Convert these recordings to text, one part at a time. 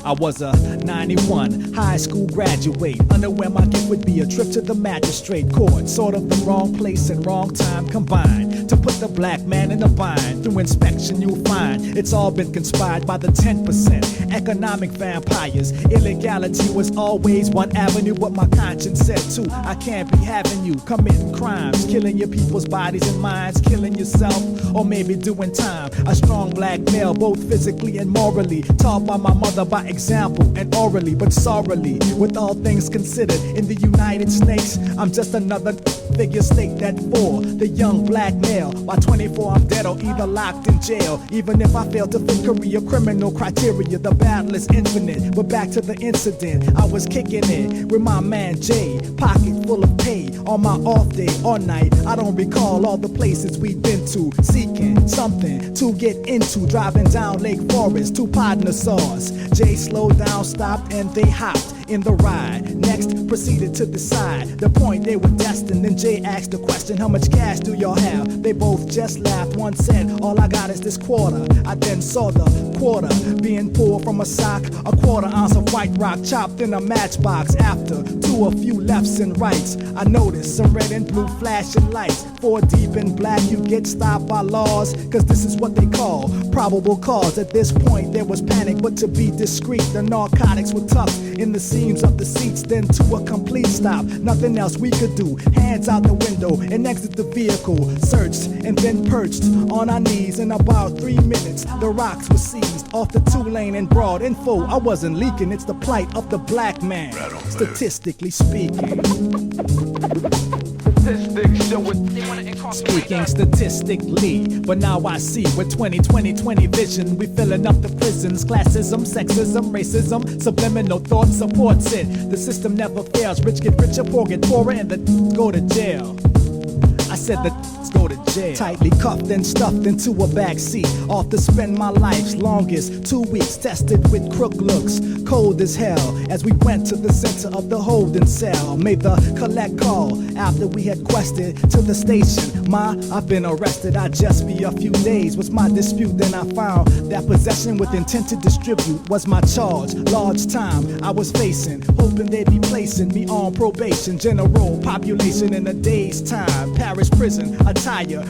I was a 91 high school graduate, unaware my gift would be a trip to the magistrate court. Sort of the wrong place and wrong time combined to put the black man in a bind. Through inspection you'll find it's all been conspired by the 10%. Economic vampires, illegality was always one avenue, but my conscience said too, I can't be having you committing crimes, killing your people's bodies and minds, killing yourself, or maybe doing time. A strong black male, both physically and morally, taught by my mother by example and orally, but sorrowly. With all things considered, in the United States, I'm just another figure state that for the young black male. By 24 I'm dead or either locked in jail. Even if I fail to fit career criminal criteria, the battle is infinite. But back to the incident, I was kicking it with my man Jay, pocket full of pay on my off day or night. I don't recall all the places we've been to, seeking something to get into. Driving down Lake Forest, two partners saw us. Jay slowed down, stopped, and they hopped in the ride. Next, proceeded to decide the point they were destined. Then Jay asked the question, how much cash do y'all have? They both just laughed. One said, all I got is this quarter. I then saw the quarter being pulled from a sock, a quarter ounce of white rock chopped in a matchbox. After a few lefts and rights, I noticed some red and blue flashing lights. 4 deep in black, you get stopped by laws, cause this is what they call probable cause. At this point there was panic, but to be discreet, the narcotics were tucked in the seams of the seats. Then to a complete stop, nothing else we could do. Hands out the window and exit the vehicle. Searched and then perched on our knees. In about 3 minutes, the rocks were seized off the 2-lane and broad info. I wasn't leaking, it's the plight of the black man, statistically speaking. Speaking statistically, but now I see with 20/20 vision, we filling up the prisons. Classism, sexism, racism, subliminal thought supports it. The system never fails. Rich get richer, poor get poorer, and the go to jail. I said the go to jail. Tightly cuffed and stuffed into a back seat. Off to spend my life's longest 2 weeks, tested with crook looks, cold as hell. As we went to the center of the holding cell, made the collect call after we had quested to the station. Ma, I've been arrested. I'd just be a few days. What's my dispute? Then I found that possession with intent to distribute was my charge. Large time I was facing, hoping they'd be placing me on probation. General population in a day's time. Parish prison attire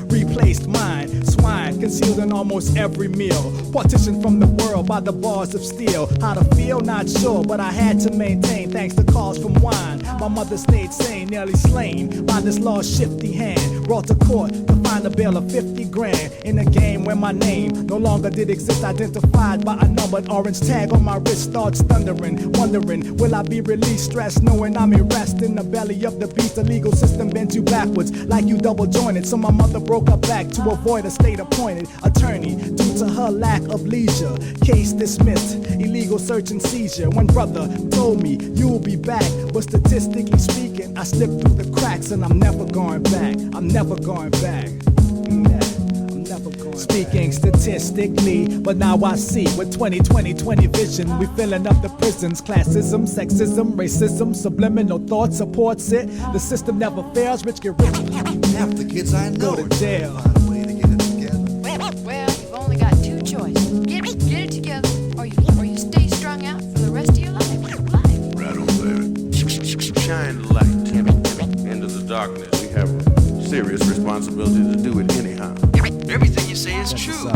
replaced mine. Swine concealed in almost every meal. Partitioned from the world by the bars of steel. How to feel? Not sure, but I had to maintain thanks to calls from wine. My mother stayed sane, nearly slain by this law's shifty hand. Brought to court to find a bail of 50 grand in a game where my name no longer did exist. Identified by a numbered orange tag on my wrist. Starts thundering, wondering will I be released? Stressed knowing I'm in rest in the belly of the beast. The legal system bends you backwards like you double jointed. So my mother broke her back to avoid a state appointed attorney due to her lack of leisure. Case dismissed, illegal search and seizure. One brother told me you'll be back, but statistically speaking I slipped through the cracks and I'm never going back. I'm never going back. Speaking statistically, but now I see with 20/20 vision, we filling up the prisons. Classism, sexism, racism, subliminal thought supports it. The system never fails. Rich get rich. Half the kids I know go to jail. Find a way to get it together. Well, you've only got 2 choices: get it together, or you stay strung out for the rest of your life. Right on, baby. Shine the light into the darkness. We have a serious responsibility to do it anyhow. Everything you say is true.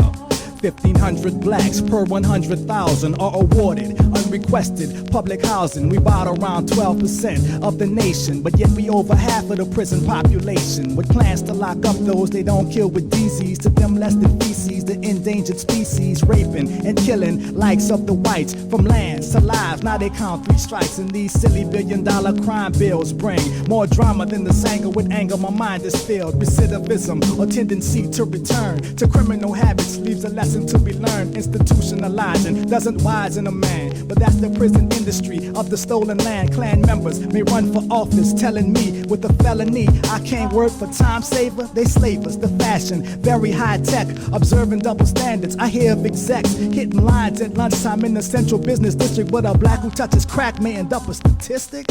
1,500 blacks per 100,000 are awarded unrequested public housing. We about around 12% of the nation, but yet we over half of the prison population. With plans to lock up those they don't kill with disease. To them less than feces, the endangered species. Raping and killing likes of the whites. From lands to lives, now they count 3 strikes. And these silly billion-dollar crime bills bring more drama than the sanger with anger. My mind is filled. Recidivism or tendency to return to criminal habits leaves a lesson to be learned. Institutionalizing doesn't wisen a man, but that's the prison industry of the stolen land. Clan members may run for office telling me with a felony I can't work for time saver. They slave us, the fashion very high tech, observing double standards. I hear of execs hitting lines at lunchtime in the central business district, but a black who touches crack may end up a statistic.